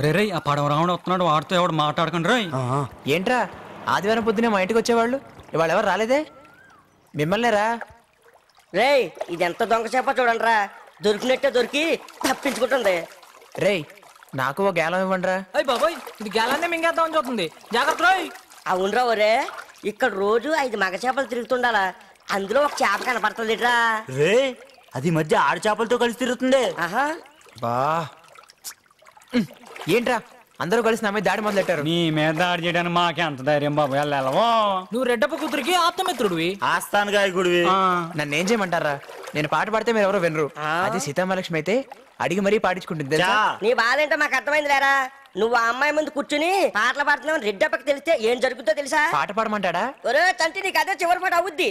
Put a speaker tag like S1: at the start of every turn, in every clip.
S1: రే రే ఆ పడవ రావడం వస్తున్నాడు, వాడితో ఎవడు మాట్లాడకండి రోయ్.
S2: ఏంట్రా ఆదివారం పొద్దునే మా ఇంటికి వచ్చేవాళ్ళు ఇవాళ ఎవరు రాలేదే? మిమ్మల్నేరా?
S3: రేయ్ ఇది ఎంత దొంగ చేప చూడండిరా, దొరికినట్టే దొరికి తప్పించుకుంటుంది.
S2: రేయ్ నాకు ఒక గేలం ఇవ్వండిరా.
S4: అయ్యి బాబోయ్, ఇది గేలాన్ని మింగేద్దామని చూస్తుంది. జాగ్రత్త రోయ్.
S3: అవునరా ఒరే, ఇక్కడ రోజు 5 మగ చేపలు తిరుగుతుండాలా, అందులో ఒక చేప కనపడుతుందిట్రా.
S5: రే అది మధ్య ఆడు చేపలతో కలిసి తిరుగుతుంది.
S3: ఆహా
S2: బా ఏంట్రా అందరూ కలిసి నా మీద దాడి మొదలెట్టారు.
S1: నీ మీద దాడి చేయడానికి మాకే అంత ధైర్యం బాబు, వెళ్ళవో.
S4: నువ్వు రెడ్డప్ప కూతురికి ఆప్తమిత్రుడివి.
S5: ఆస్థాన గాయకుడివి.
S2: నన్ను ఏం చేయమంటారా? నేను పాట పాడితే మీరు ఎవరో వినరు. అది సీతామహాలక్ష్మి అయితే అడిగి మరీ పాడించుకుంటుంది తెలుసా?
S3: నీ బాధ ఏంటో మాకు అర్థమైంది లేరా. నువ్వు ఆ అమ్మాయి ముందు కూర్చుని పాటలు పాడుతున్నావు, రెడ్డప్పకి తెలిస్తే ఏం జరుగుతుందో తెలుసా?
S2: పాట పాడమంటాడా?
S3: ఒరే తంటి నీకు అదే చివరి పాట అవుద్ది.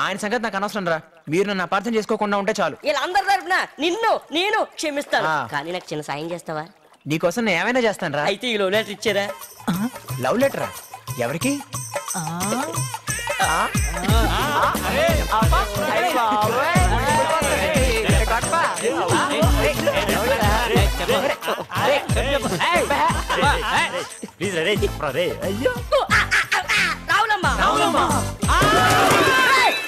S2: ఆయన సంగతి నాకు అనవసరం రా. మీరు నన్ను అపార్థం చేసుకోకుండా ఉంటే చాలు.
S3: వీళ్ళందరి తరపున నేను క్షమిస్తాను, కానీ నాకు చిన్న సాయం చేస్తావా?
S2: నీకోసం నేను ఏమైనా చేస్తాను రా.
S3: అయితే ఈ లవ్ లెటర్ ఇచ్చారా?
S2: లవ్ లెటరా? ఎవరికి?
S5: ప్లీజ్ రే చెప్పరా రే. అయ్యో
S3: రావులమ్మా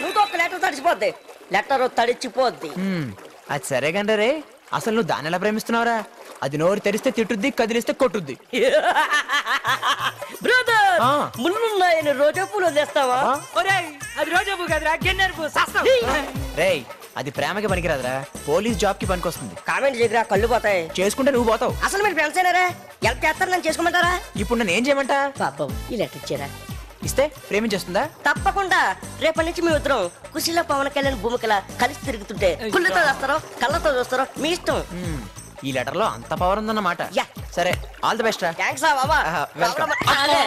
S3: నువ్వు ఒక లెటర్ తడిచిపోద్ది, లెటర్ తడిచిపోద్ది.
S2: అది సరే కంటే రే, అసలు నువ్వు దాన్ని ఎలా ప్రేమిస్తున్నావురా? అది నోరు తెరిస్తే తిట్టుద్ది, కదిలిస్తే కొట్టుద్ది.
S3: బ్రదర్ ముళ్ళున్నాయని రోజా పూలు వదిలేస్తావా?
S4: ఒరేయ్, అది రోజా పువ్వు కాదురా, గన్నేరు పువ్వు. సస్తం.
S2: రేయ్ అది ప్రేమకి పనికిరాదురా, పోలీస్ జాబ్ కి పనికొస్తుంది.
S3: కామెంట్ చేయరా, కళ్ళు పోతాయి.
S2: చేసుకుంటే నువ్వు పోతావు.
S3: అసలు మీరు ఫ్రెండ్స్ అయినారా? ఎలా చేస్తారు, నన్ను చేసుకోమంటారా?
S2: ఇప్పుడు నన్ను ఏం చేయమంటా?
S3: పాపం ఈ లెటర్ ఇచ్చారా?
S2: ఇస్తే ప్రేమించేస్తుందా?
S3: తప్పకుండా. రేపటి నుంచి మీ ఉత్తరం కుశీలో పవన్ కళ్యాణ్ భూమికలా కలిసి తిరుగుతుంటే కుళ్ళతో చూస్తారో కళ్ళతో చూస్తారో మీ ఇష్టం.
S2: ఈ లెటర్ లో అంత పవర్ ఉందన్నమాట.
S3: యా.
S2: సరే ఆల్ ది బెస్ట్ రా.
S3: థ్యాంక్స్ బాబా.
S2: వెల్కమ్.
S3: అదే